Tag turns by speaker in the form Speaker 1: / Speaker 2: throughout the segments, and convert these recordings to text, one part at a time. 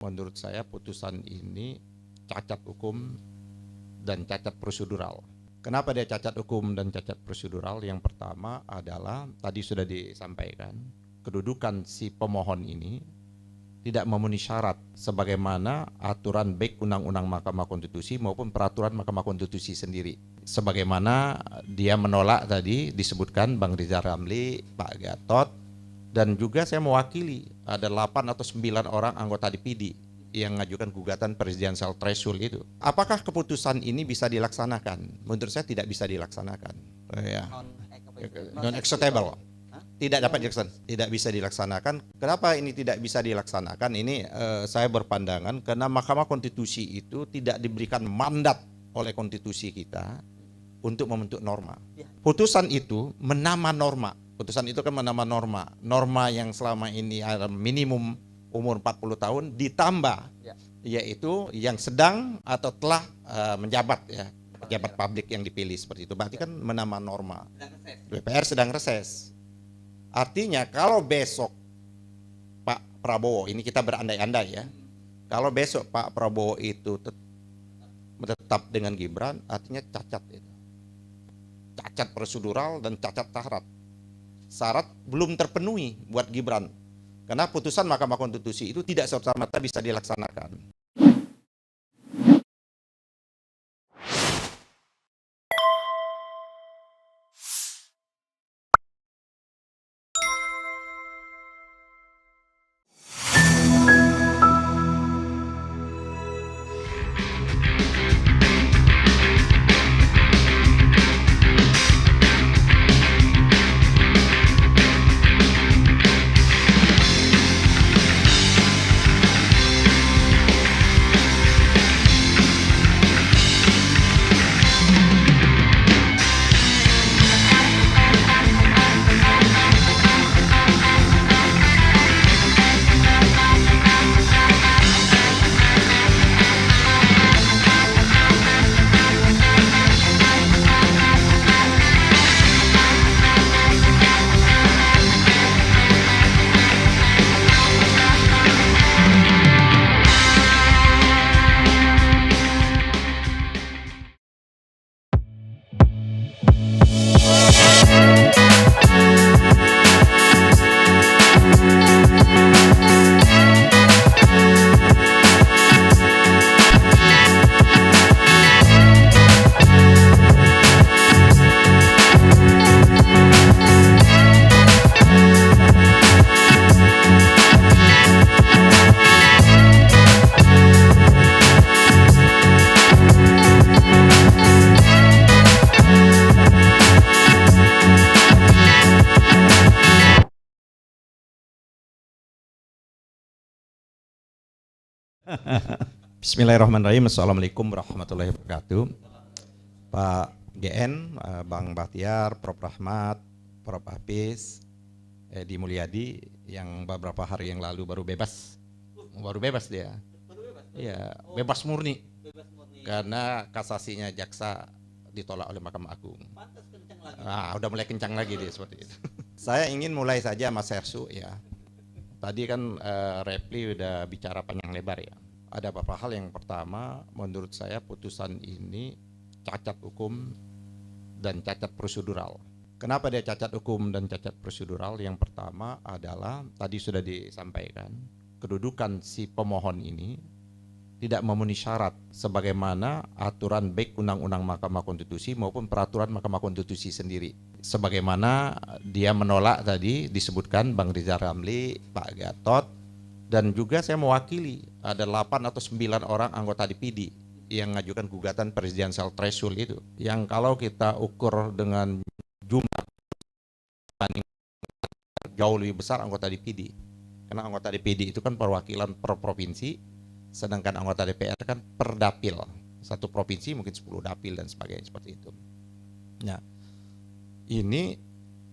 Speaker 1: Menurut saya putusan ini cacat hukum dan cacat prosedural. Kenapa dia cacat hukum dan cacat prosedural? Yang pertama adalah tadi sudah disampaikan, kedudukan si pemohon ini tidak memenuhi syarat sebagaimana aturan baik Undang-Undang Mahkamah Konstitusi maupun peraturan Mahkamah Konstitusi sendiri. Sebagaimana dia menolak tadi disebutkan Bang Rizal Ramli, Pak Gatot, dan juga saya mewakili ada 8 atau 9 orang anggota DPD yang mengajukan gugatan presidential threshold itu. Apakah keputusan ini bisa dilaksanakan? Menurut saya tidak bisa dilaksanakan. Non-executable. Tidak dapat dilaksanakan. Tidak bisa dilaksanakan. Kenapa ini tidak bisa dilaksanakan? Ini saya berpandangan karena Mahkamah Konstitusi itu tidak diberikan mandat oleh konstitusi kita untuk membentuk norma. Putusan itu menambah norma. Putusan itu kan menambah norma yang selama ini ada minimum umur 40 tahun ditambah yaitu yang sedang atau telah menjabat ya, pejabat publik yang dipilih seperti itu. Berarti kan menambah norma. DPR sedang reses. Artinya kalau besok Pak Prabowo, ini kita berandai-andai ya, kalau besok Pak Prabowo itu tetap dengan Gibran, artinya cacat itu. Cacat prosedural dan cacat syarat belum terpenuhi buat Gibran. Karena putusan Mahkamah Konstitusi itu tidak serta-merta bisa dilaksanakan. Bismillahirrahmanirrahim. Assalamualaikum warahmatullahi wabarakatuh. Pak GN, Bang Bahtiar, Prof Rahmat, Prof Hafiz, Edi Mulyadi yang beberapa hari yang lalu baru bebas dia. Iya, bebas murni. Karena kasasinya jaksa ditolak oleh Mahkamah Agung. Udah mulai kencang lagi dia seperti itu. Saya ingin mulai saja Mas Hersu ya. Tadi kan Repli udah bicara panjang lebar ya. Ada beberapa hal. Yang pertama, menurut saya putusan ini cacat hukum dan cacat prosedural. Kenapa dia cacat hukum dan cacat prosedural? Yang pertama adalah tadi sudah disampaikan, kedudukan si pemohon ini tidak memenuhi syarat sebagaimana aturan baik Undang-Undang Mahkamah Konstitusi maupun peraturan Mahkamah Konstitusi sendiri. Sebagaimana dia menolak tadi disebutkan Bang Rizal Ramli, Pak Gatot, dan juga saya mewakili ada 8 atau 9 orang anggota DPD yang mengajukan gugatan presidential threshold itu. Yang kalau kita ukur dengan jumlah jauh lebih besar anggota DPD. Karena anggota DPD itu kan perwakilan per provinsi, sedangkan anggota DPR kan per dapil. Satu provinsi mungkin 10 dapil dan sebagainya seperti itu. Nah, ini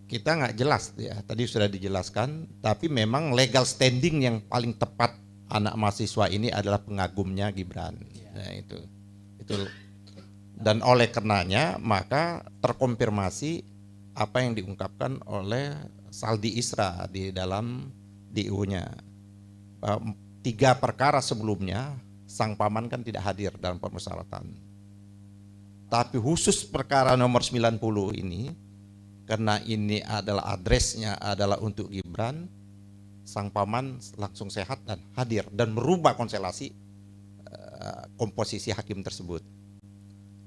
Speaker 1: kita nggak jelas ya, tadi sudah dijelaskan, tapi memang legal standing yang paling tepat anak mahasiswa ini adalah pengagumnya Gibran. Nah, itu. Dan oleh karenanya maka terkonfirmasi apa yang diungkapkan oleh Saldi Isra di dalam DU-nya. 3 perkara sebelumnya sang paman kan tidak hadir dalam permusyawaratan. Tapi khusus perkara nomor 90 ini, karena ini adalah adresnya adalah untuk Gibran, sang paman langsung sehat dan hadir dan merubah konstelasi komposisi hakim tersebut.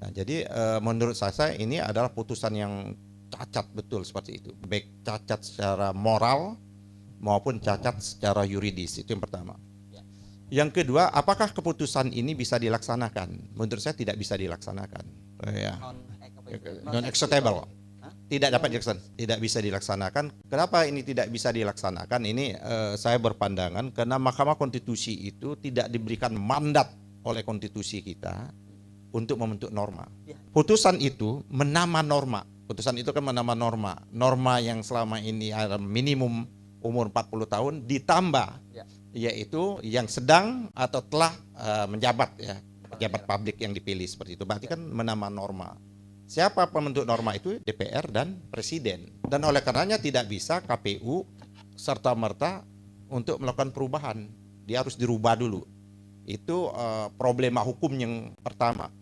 Speaker 1: Nah, jadi menurut saya ini adalah putusan yang cacat betul seperti itu, baik cacat secara moral maupun cacat secara yuridis. Itu yang pertama. Yang kedua, apakah keputusan ini bisa dilaksanakan? Menurut saya tidak bisa dilaksanakan. Non executable. Tidak dapat dilaksanakan, tidak bisa dilaksanakan. Kenapa ini tidak bisa dilaksanakan? Ini saya berpandangan karena Mahkamah Konstitusi itu tidak diberikan mandat oleh konstitusi kita untuk membentuk norma. Putusan itu menambah norma. Putusan itu kan menambah norma. Norma yang selama ini ada minimum umur 40 tahun ditambah, yaitu yang sedang atau telah menjabat, ya, pejabat publik yang dipilih seperti itu. Berarti kan menambah norma. Siapa pembentuk norma itu? DPR dan Presiden. Dan oleh karenanya tidak bisa KPU serta-merta untuk melakukan perubahan. Dia harus dirubah dulu. Itu problema hukum yang pertama.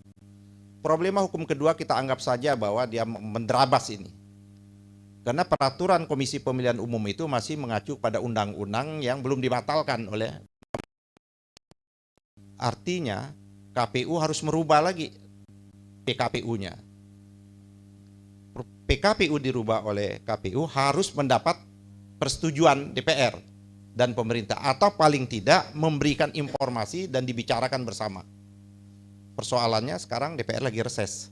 Speaker 1: Problema hukum kedua kita anggap saja bahwa dia menderabas ini. Karena peraturan Komisi Pemilihan Umum itu masih mengacu pada undang-undang yang belum dibatalkan oleh. Artinya KPU harus merubah lagi PKPU-nya. PKPU dirubah oleh KPU harus mendapat persetujuan DPR dan pemerintah, atau paling tidak memberikan informasi dan dibicarakan bersama. Persoalannya sekarang DPR lagi reses,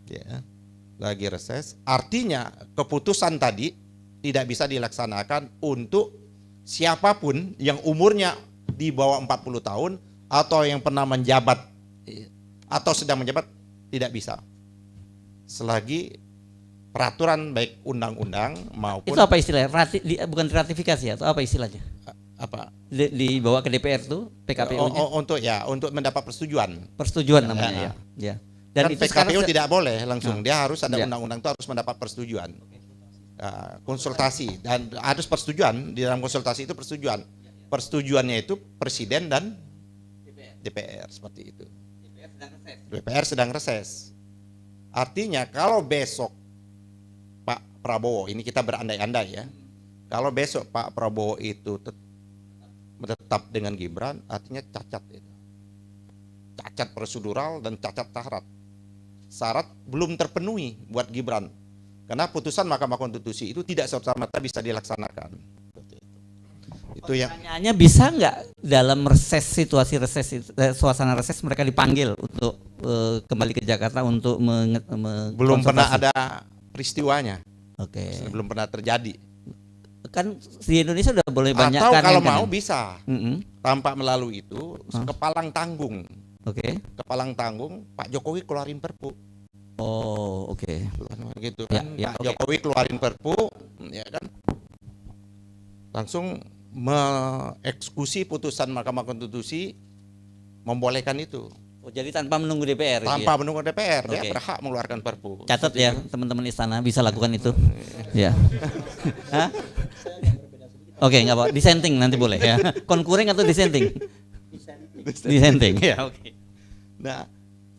Speaker 1: ya, lagi reses. Artinya keputusan tadi tidak bisa dilaksanakan untuk siapapun yang umurnya di bawah 40 tahun atau yang pernah menjabat atau sedang menjabat, tidak bisa. Selagi peraturan baik undang-undang maupun
Speaker 2: itu apa istilahnya? Bukan ratifikasi ya, atau apa istilahnya?
Speaker 1: Apa?
Speaker 2: Dibawa ke DPR tuh PKPU-nya?
Speaker 1: Untuk mendapat persetujuan.
Speaker 2: Persetujuan namanya, ya. Dan itu
Speaker 1: PKPU tidak boleh langsung, dia harus ada
Speaker 2: ya.
Speaker 1: undang-undang itu harus mendapat persetujuan. Konsultasi dan harus persetujuan, di dalam konsultasi itu persetujuan. Persetujuannya itu Presiden dan DPR seperti itu. DPR sedang reses. Artinya kalau besok Pak Prabowo, ini kita berandai-andai ya, kalau besok Pak Prabowo itu tetap dengan Gibran, artinya cacat itu. Cacat prosedural dan cacat syarat. Syarat belum terpenuhi buat Gibran. Karena putusan Mahkamah Konstitusi itu tidak serta-merta bisa dilaksanakan. Itu yang
Speaker 2: pertanyaannya, bisa nggak dalam reses, situasi reses, suasana reses mereka dipanggil untuk kembali ke Jakarta untuk
Speaker 1: belum pernah ada peristiwanya.
Speaker 2: Oke.
Speaker 1: Belum pernah terjadi.
Speaker 2: Kan di Indonesia udah boleh banyak
Speaker 1: atau
Speaker 2: kan
Speaker 1: kalau
Speaker 2: yang
Speaker 1: mau bisa tanpa melalui itu kepalang tanggung.
Speaker 2: Oke.
Speaker 1: Kepalang tanggung Pak Jokowi keluarin Perpu.
Speaker 2: Oh, oke.
Speaker 1: Gitu kan. Pak Jokowi keluarin Perpu, ya kan. Langsung mengeksekusi putusan Mahkamah Konstitusi membolehkan itu.
Speaker 2: Oh, jadi tanpa menunggu DPR.
Speaker 1: Tanpa menunggu DPR, dia
Speaker 2: Oke.
Speaker 1: berhak mengeluarkan Perpu.
Speaker 2: Catat ya teman-teman istana, bisa lakukan itu. Ya. Hah? Oke, nggak apa, dissenting nanti boleh ya. Concurring atau dissenting? Dissenting. Ya, oke.
Speaker 1: Nah,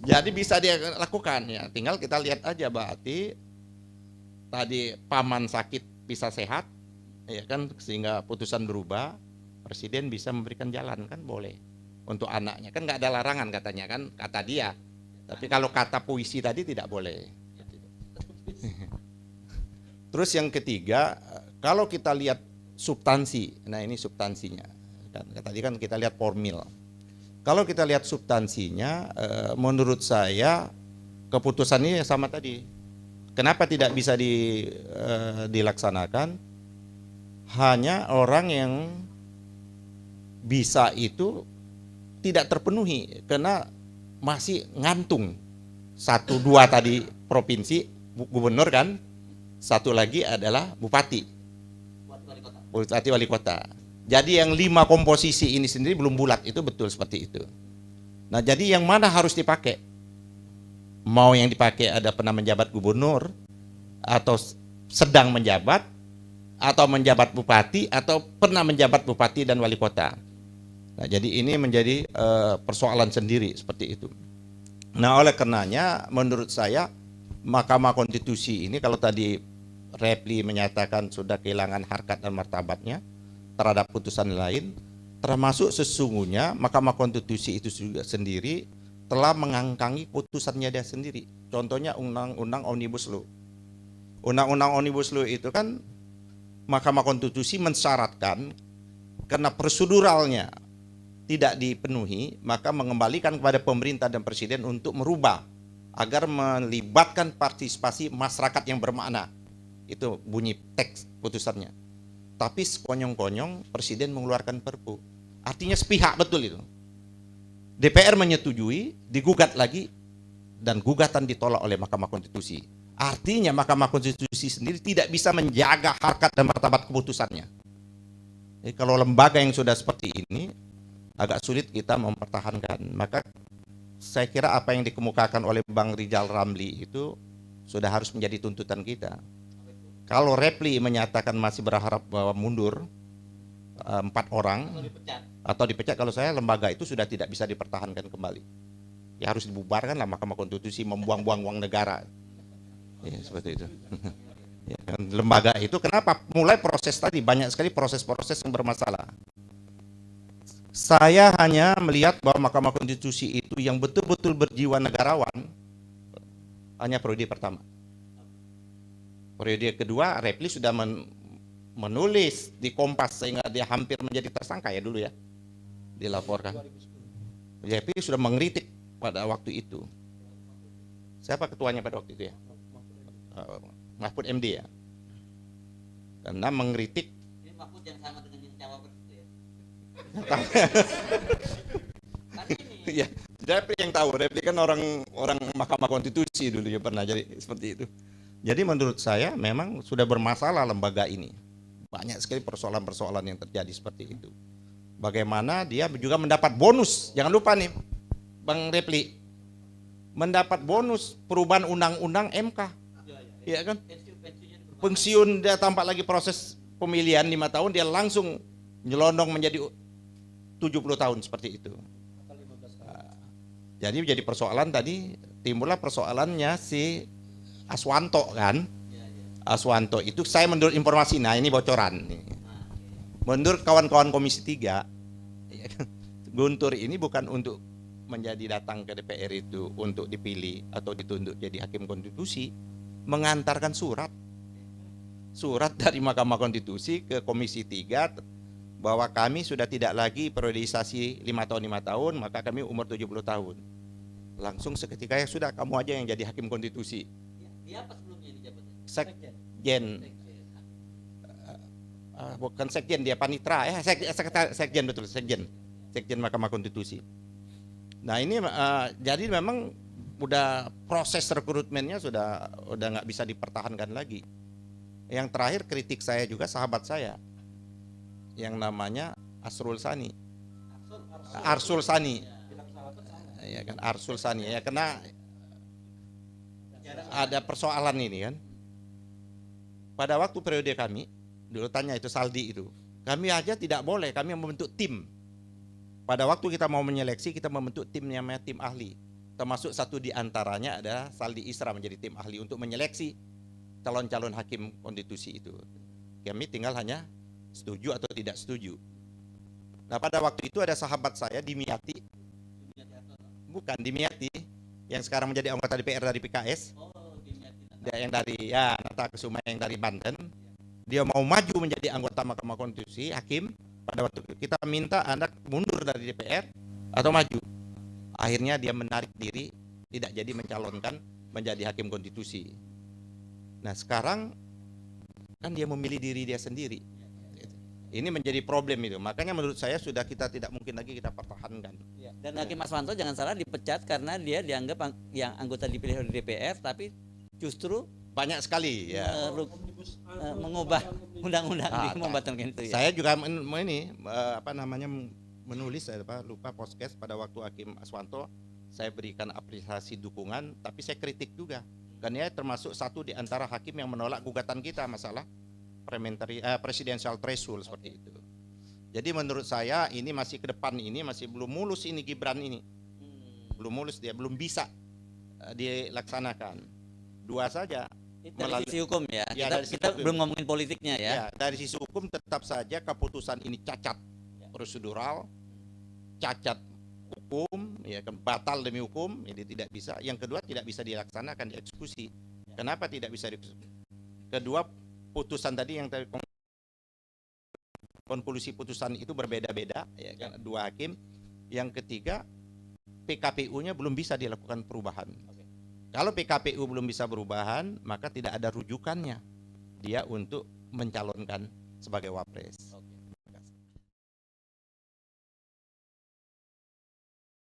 Speaker 1: jadi bisa dia lakukan ya. Tinggal kita lihat aja berarti tadi paman sakit bisa sehat, ya kan, sehingga putusan berubah, Presiden bisa memberikan jalan, kan boleh. Untuk anaknya kan nggak ada larangan katanya kan, kata dia. Tapi kalau kata puisi tadi tidak boleh. Terus yang ketiga, kalau kita lihat substansi, nah ini substansinya. Tadi kan kita lihat formil. Kalau kita lihat substansinya, menurut saya keputusan ini sama tadi. Kenapa tidak bisa dilaksanakan? Hanya orang yang bisa itu tidak terpenuhi karena masih ngantung. 1, 2 tadi provinsi, gubernur kan, 1 lagi adalah bupati, wali kota. Jadi yang 5 komposisi ini sendiri belum bulat, itu betul seperti itu. Nah, jadi yang mana harus dipakai? Mau yang dipakai ada pernah menjabat gubernur atau sedang menjabat, atau menjabat bupati atau pernah menjabat bupati dan wali kota. Nah, jadi ini menjadi persoalan sendiri seperti itu. Nah, oleh karenanya menurut saya Mahkamah Konstitusi ini, kalau tadi Repli menyatakan sudah kehilangan harkat dan martabatnya terhadap putusan lain, termasuk sesungguhnya Mahkamah Konstitusi itu juga sendiri telah mengangkangi putusannya dia sendiri. Contohnya Undang-Undang Omnibus Law. Undang-Undang Omnibus Law itu kan Mahkamah Konstitusi mensyaratkan karena proseduralnya tidak dipenuhi, maka mengembalikan kepada pemerintah dan presiden untuk merubah agar melibatkan partisipasi masyarakat yang bermakna. Itu bunyi teks putusannya. Tapi sekonyong-konyong presiden mengeluarkan perpu. Artinya sepihak betul itu. DPR menyetujui, digugat lagi, dan gugatan ditolak oleh Mahkamah Konstitusi. Artinya Mahkamah Konstitusi sendiri tidak bisa menjaga harkat dan martabat keputusannya. Jadi kalau lembaga yang sudah seperti ini, agak sulit kita mempertahankan. Maka saya kira apa yang dikemukakan oleh Bang Rizal Ramli itu sudah harus menjadi tuntutan kita. Kalau Repli menyatakan masih berharap bahwa mundur 4 orang atau dipecat, kalau saya lembaga itu sudah tidak bisa dipertahankan kembali. Ya harus dibubarkan lah Mahkamah Konstitusi, membuang-buang uang negara. Ya, seperti itu. Ya, lembaga itu kenapa mulai proses tadi banyak sekali proses-proses yang bermasalah. Saya hanya melihat bahwa Mahkamah Konstitusi itu yang betul-betul berjiwa negarawan hanya periode pertama. Periode kedua Repli sudah menulis di Kompas sehingga dia hampir menjadi tersangka ya dulu ya, dilaporkan. Repli sudah mengkritik pada waktu itu. Siapa ketuanya pada waktu itu ya? Mahfud MD ya. Karena mengkritik.
Speaker 2: Ini Mahfud yang sama dengan yang cawapres itu ya.
Speaker 1: Ya, Repli yang tahu. Repli kan orang Mahkamah Konstitusi dulu ya pernah jadi seperti itu. Jadi menurut saya memang sudah bermasalah lembaga ini. Banyak sekali persoalan-persoalan yang terjadi seperti itu. Bagaimana dia juga mendapat bonus. Jangan lupa nih, Bang Repli. Mendapat bonus perubahan undang-undang MK. Iya kan? Pensiun dia tampak lagi proses pemilihan 5 tahun, dia langsung nyelondong menjadi 70 tahun seperti itu. Jadi menjadi persoalan tadi, timbullah persoalannya si Aswanto kan. Aswanto itu saya menurut informasi, nah ini bocoran. Menurut kawan-kawan Komisi 3, Guntur ini bukan untuk menjadi datang ke DPR itu untuk dipilih atau ditunjuk jadi hakim konstitusi, mengantarkan surat dari Mahkamah Konstitusi ke Komisi 3 bahwa kami sudah tidak lagi periodisasi 5 tahun, maka kami umur 70 tahun. Langsung seketika ya sudah kamu aja yang jadi hakim konstitusi.
Speaker 2: Dia apa sebelumnya di jabatan?
Speaker 1: Sekjen. Bukan sekjen, dia panitra ya, sekjen betul, sekjen Mahkamah Konstitusi. Nah ini jadi memang udah proses rekrutmennya sudah nggak bisa dipertahankan lagi. Yang terakhir kritik saya juga sahabat saya yang namanya Arsul Sani. Ya kan, Arsul Sani ya, karena ada persoalan ini kan. Pada waktu periode kami dulu tanya itu Saldi itu, kami aja tidak boleh, kami membentuk tim. Pada waktu kita mau menyeleksi, kita membentuk tim namanya tim ahli. Termasuk satu di antaranya ada Saldi Isra menjadi tim ahli untuk menyeleksi calon-calon hakim konstitusi itu. Kami tinggal hanya setuju atau tidak setuju. Nah pada waktu itu ada sahabat saya Dimyati, bukan Dimyati, yang sekarang menjadi anggota DPR dari PKS, dia yang dari Nata Kesuma yang dari Banten, dia mau maju menjadi anggota Mahkamah Konstitusi, hakim. Pada waktu itu kita minta anak mundur dari DPR atau maju. Akhirnya dia menarik diri, tidak jadi mencalonkan menjadi hakim konstitusi. Nah sekarang kan dia memilih diri dia sendiri. Ini menjadi problem itu. Makanya menurut saya sudah kita tidak mungkin lagi kita pertahankan.
Speaker 2: Dan Hakim Aswanto jangan salah dipecat karena dia dianggap yang anggota dipilih oleh DPR, tapi justru
Speaker 1: banyak sekali ya
Speaker 2: mengubah undang-undang membatalkan itu ya.
Speaker 1: Saya juga menulis lupa podcast pada waktu Hakim Aswanto, saya berikan apresiasi dukungan, tapi saya kritik juga. Karena dia termasuk satu di antara hakim yang menolak gugatan kita masalah presidential threshold seperti itu. Jadi menurut saya ini masih ke depan, ini masih belum mulus ini Gibran ini. Belum mulus, dia belum bisa dilaksanakan. Dua saja.
Speaker 2: Dari sisi hukum ya,
Speaker 1: Ya,
Speaker 2: kita belum ngomongin politiknya ya.
Speaker 1: Ya, dari sisi hukum tetap saja keputusan ini cacat prosedural, cacat hukum, ya kan, batal demi hukum, jadi tidak bisa. Yang kedua, tidak bisa dilaksanakan, dieksekusi. Kenapa tidak bisa dieksekusi? Kedua, putusan tadi yang konklusi putusan itu berbeda-beda, ya kan, dua hakim. Yang ketiga, PKPU-nya belum bisa dilakukan perubahan. Kalau PKPU belum bisa perubahan, maka tidak ada rujukannya dia untuk mencalonkan sebagai wapres.